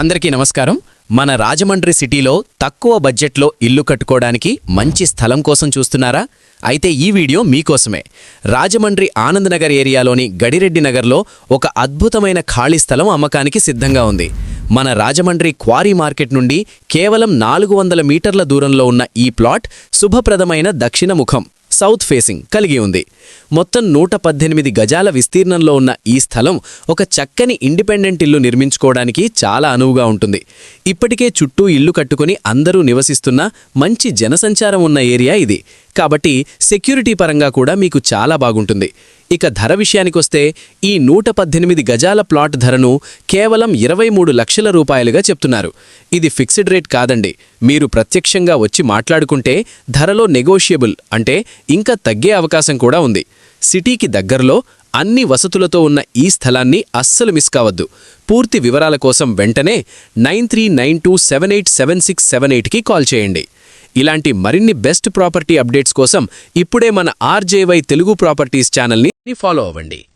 అందరికీ నమస్కారం. మన రాజమండ్రి సిటీలో తక్కువ బడ్జెట్లో ఇల్లు కట్టుకోవడానికి మంచి స్థలం కోసం చూస్తున్నారా? అయితే ఈ వీడియో మీకోసమే. రాజమండ్రి ఆనందనగర్ ఏరియాలోని గడిరెడ్డి నగర్లో ఒక అద్భుతమైన ఖాళీ స్థలం అమ్మకానికి సిద్ధంగా ఉంది. మన రాజమండ్రి క్వారీ మార్కెట్ నుండి కేవలం 400 మీటర్ల దూరంలో ఉన్న ఈ ప్లాట్ శుభప్రదమైన దక్షిణ ముఖం సౌత్ ఫేసింగ్ కలిగి ఉంది. మొత్తం 118 గజాల విస్తీర్ణంలో ఉన్న ఈ స్థలం ఒక చక్కని ఇండిపెండెంట్ ఇల్లు నిర్మించుకోవడానికి చాలా అనువుగా ఉంటుంది. ఇప్పటికే చుట్టూ ఇల్లు కట్టుకుని అందరూ నివసిస్తున్న మంచి జనసంచారం ఉన్న ఏరియా ఇది. కాబట్టి సెక్యూరిటీ పరంగా కూడా మీకు చాలా బాగుంటుంది. ఇక ధర విషయానికొస్తే ఈ 118 గజాల ప్లాట్ ధరను కేవలం 23 లక్షల రూపాయలుగా చెప్తున్నారు. ఇది ఫిక్స్డ్ రేట్ కాదండి. మీరు ప్రత్యక్షంగా వచ్చి మాట్లాడుకుంటే ధరలో నెగోషియబుల్, అంటే ఇంకా తగ్గే అవకాశం కూడా ఉంది. సిటీకి దగ్గరలో అన్ని వసతులతో ఉన్న ఈ స్థలాన్ని అస్సలు మిస్ కావద్దు. పూర్తి వివరాల కోసం వెంటనే 9392787678కి కాల్ చేయండి. ఇలాంటి మరిన్ని బెస్ట్ ప్రాపర్టీ అప్డేట్స్ కోసం ఇప్పుడే మన ఆర్జేవై తెలుగు ప్రాపర్టీస్ ఛానల్ని ఫాలో అవ్వండి.